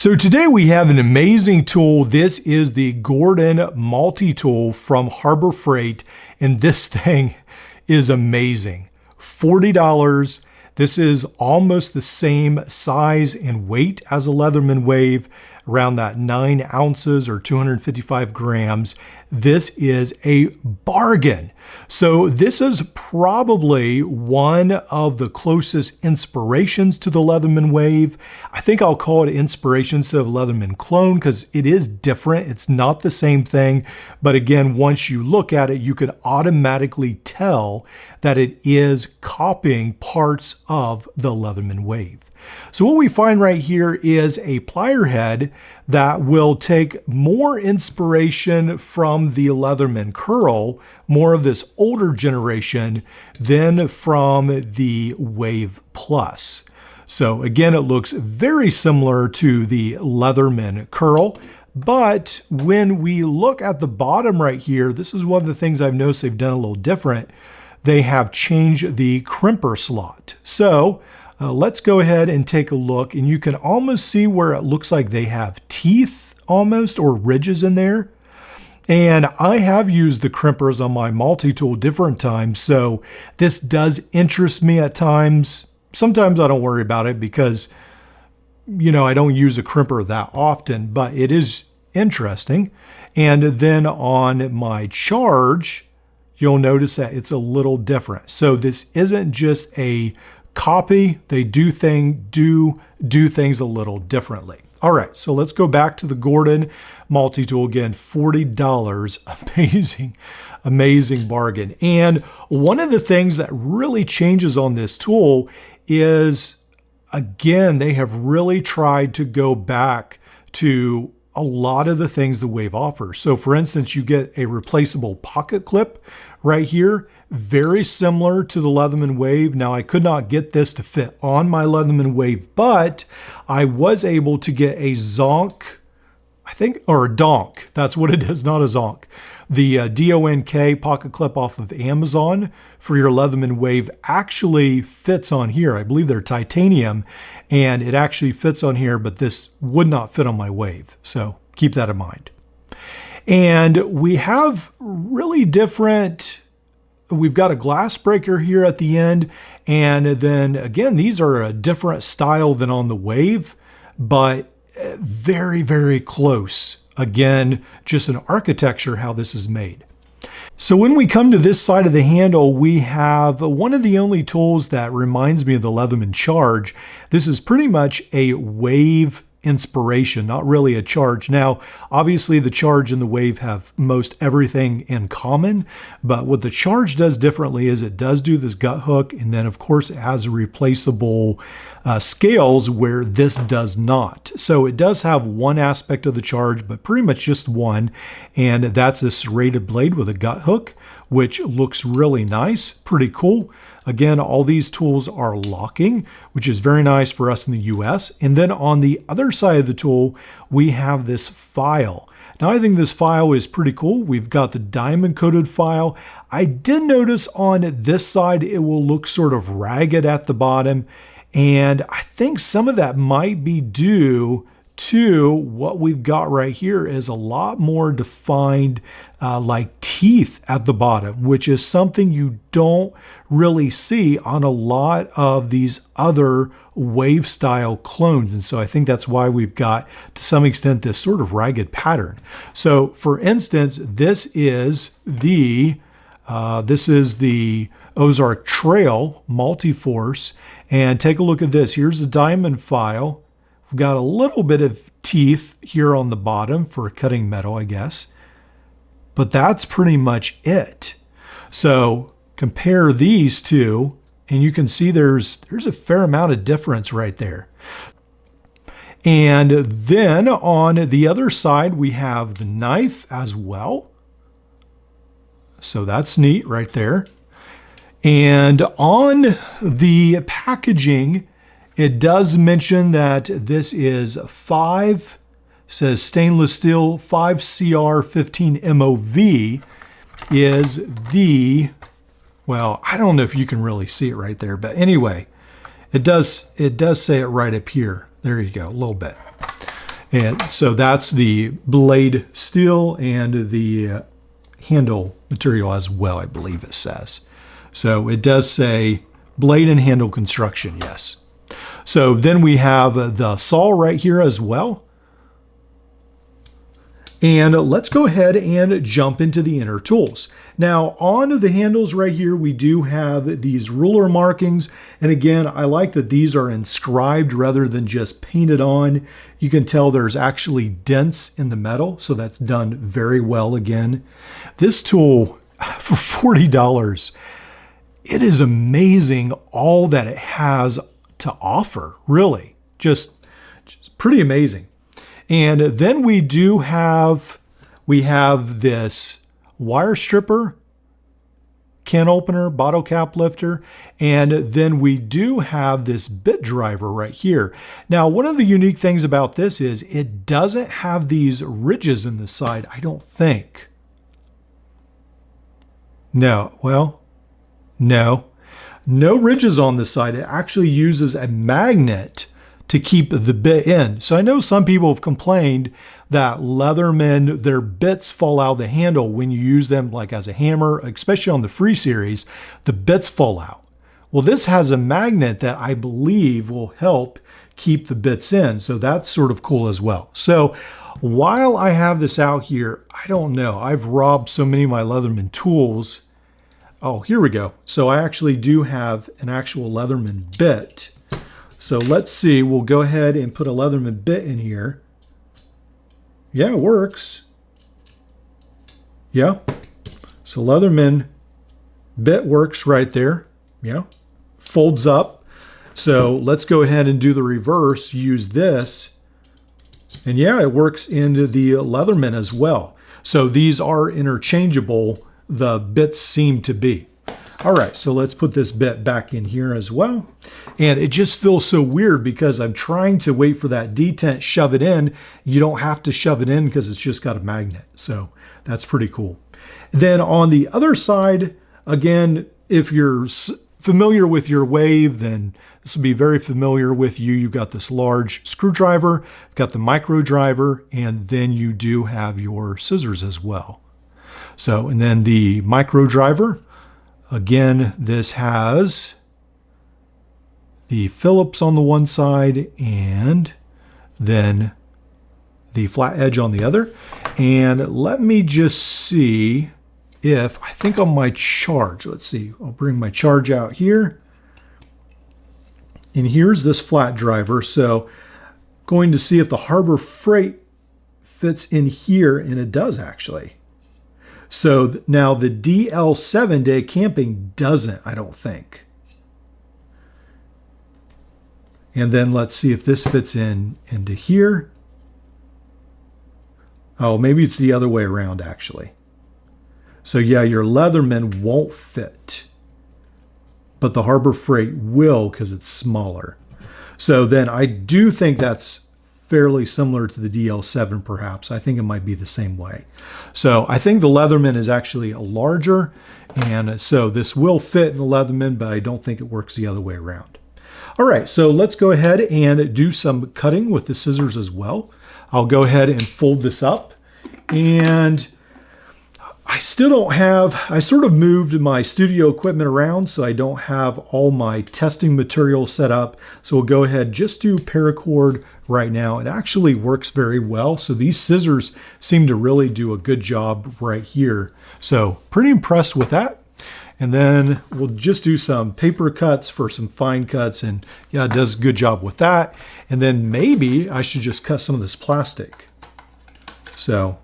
So today we have an amazing tool. This is the Gordon multi-tool from Harbor Freight, and this thing is amazing. $40. This is almost the same size and weight as a Leatherman Wave, around that 9 ounces or 255 grams. This is a bargain. So this is probably one of the closest inspirations to the Leatherman Wave. I think I'll call it inspiration instead of Leatherman clone because it is different. It's not the same thing. But again, once you look at it, you can automatically tell that it is copying parts of the Leatherman Wave. So what we find right here is a plier head that will take more inspiration from the Leatherman curl, more of this older generation, than from the Wave Plus. So again, it looks very similar to the Leatherman curl, but when we look at the bottom right here, this is one of the things I've noticed they've done a little different. They have changed the crimper slot. So let's go ahead and take a look, and you can almost see where it looks like they have teeth almost, or ridges in there. And I have used the crimpers on my multi-tool different times, so this does interest me at times. Sometimes I don't worry about it because, you know, I don't use a crimper that often, but it is interesting. And then on my charge, you'll notice that it's a little different. So this isn't just a copy. They do things a little differently. All right, so let's go back to the Gordon multi-tool again. $40, amazing bargain. And one of the things that really changes on this tool is, again, they have really tried to go back to a lot of the things the Wave offers. So for instance, you get a replaceable pocket clip right here, very similar to the Leatherman Wave. Now, I could not get this to fit on my Leatherman Wave, but I was able to get a zonk, I think, or a donk. That's what it is, not a zonk. The D-O-N-K pocket clip off of Amazon for your Leatherman Wave actually fits on here. I believe they're titanium, and it actually fits on here, but this would not fit on my Wave. So keep that in mind. And we have really different, we've got a glass breaker here at the end. And then again, these are a different style than on the Wave, but very, very close. Again, just an architecture, how this is made. So when we come to this side of the handle, we have one of the only tools that reminds me of the Leatherman Charge. This is pretty much a Wave inspiration, not really a Charge. Now, obviously the Charge and the Wave have most everything in common, but what the Charge does differently is it does do this gut hook, and then of course it has replaceable scales where this does not. So it does have one aspect of the Charge, but pretty much just one, and that's this serrated blade with a gut hook, which looks really nice, pretty cool. Again, all these tools are locking, which is very nice for us in the US. And then on the other side of the tool, we have this file. Now, I think this file is pretty cool. We've got the diamond coated file. I did notice on this side, it will look sort of ragged at the bottom. And I think some of that might be due to what we've got right here is a lot more defined like teeth at the bottom, which is something you don't really see on a lot of these other Wave style clones. And so I think that's why we've got, to some extent, this sort of ragged pattern. So for instance, this is the Ozark Trail Multi-Force. And take a look at this. Here's the diamond file. We've got a little bit of teeth here on the bottom for cutting metal, I guess. But that's pretty much it. So compare these two, and you can see there's a fair amount of difference right there. And then on the other side, we have the knife as well. So that's neat right there. And on the packaging, it does mention that this is says stainless steel 5CR15 MOV is the, well, I don't know if you can really see it right there, but anyway, it does say it right up here. There you go, a little bit. And so that's the blade steel and the handle material as well, I believe it says. So it does say blade and handle construction, yes. So then we have the saw right here as well. And let's go ahead and jump into the inner tools. Now on the handles right here, we do have these ruler markings. And again, I like that these are inscribed rather than just painted on. You can tell there's actually dents in the metal, so that's done very well again. This tool for $40, it is amazing all that it has to offer, really. Just pretty amazing. And then we have this wire stripper, can opener, bottle cap lifter, and then we do have this bit driver right here. Now, one of the unique things about this is it doesn't have these ridges in the side, I don't think. No, well, no ridges on this side. It actually uses a magnet to keep the bit in. So I know some people have complained that Leatherman, their bits fall out of the handle when you use them like as a hammer, especially on the Free series, the bits fall out. Well, this has a magnet that I believe will help keep the bits in. So that's sort of cool as well. So while I have this out here, I don't know, I've robbed so many of my Leatherman tools. Oh, here we go. So I actually do have an actual Leatherman bit. So let's see, we'll go ahead and put a Leatherman bit in here. Yeah, it works. Yeah. So Leatherman bit works right there. Yeah. Folds up. So let's go ahead and do the reverse, use this. And yeah, it works into the Leatherman as well. So these are interchangeable, the bits seem to be. All right, so let's put this bit back in here as well. And it just feels so weird because I'm trying to wait for that detent, shove it in. You don't have to shove it in because it's just got a magnet. So that's pretty cool. Then on the other side, again, if you're familiar with your wave, then this will be very familiar with you. You've got this large screwdriver, you've got the micro driver, and then you do have your scissors as well. So, and then the micro driver, again, this has the Phillips on the one side and then the flat edge on the other. And let me just see if, I think on my charge, let's see, I'll bring my charge out here. And here's this flat driver. So going to see if the Harbor Freight fits in here, and it does actually. So now the DL7 Day Camping doesn't, I don't think. And then let's see if this fits into here. Oh, maybe it's the other way around actually. So yeah, your Leatherman won't fit, but the Harbor Freight will because it's smaller. So then I do think that's fairly similar to the DL7 perhaps. I think it might be the same way. So I think the Leatherman is actually a larger, and so this will fit in the Leatherman, but I don't think it works the other way around. All right, so let's go ahead and do some cutting with the scissors as well. I'll go ahead and fold this up, and I still don't have, I sort of moved my studio equipment around, so I don't have all my testing material set up. So we'll go ahead, just do paracord right now. It actually works very well. So these scissors seem to really do a good job right here. So pretty impressed with that. And then we'll just do some paper cuts for some fine cuts. And yeah, it does a good job with that. And then maybe I should just cut some of this plastic. So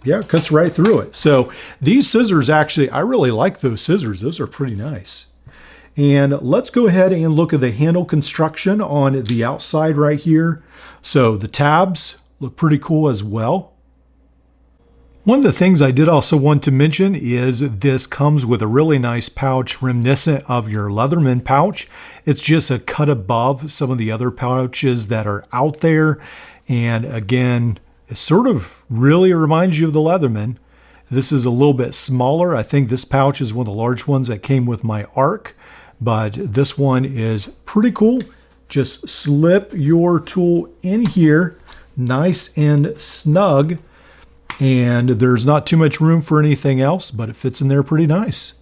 yeah, it cuts right through it. So these scissors actually, I really like those scissors. Those are pretty nice. And let's go ahead and look at the handle construction on the outside right here. So the tabs look pretty cool as well. One of the things I did also want to mention is this comes with a really nice pouch reminiscent of your Leatherman pouch. It's just a cut above some of the other pouches that are out there. And again, it sort of really reminds you of the Leatherman. This is a little bit smaller. I think this pouch is one of the large ones that came with my Arc, but this one is pretty cool. Just slip your tool in here, nice and snug, and there's not too much room for anything else, but it fits in there pretty nice.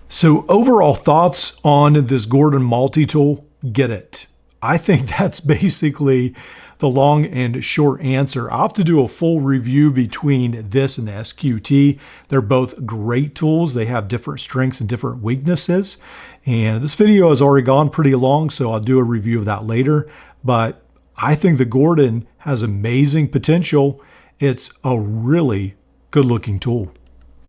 So overall thoughts on this Gordon multi-tool, get it. I think that's basically the long and short answer. I'll have to do a full review between this and the SQT. They're both great tools. They have different strengths and different weaknesses. And this video has already gone pretty long, so I'll do a review of that later. But I think the Gordon has amazing potential. It's a really good looking tool.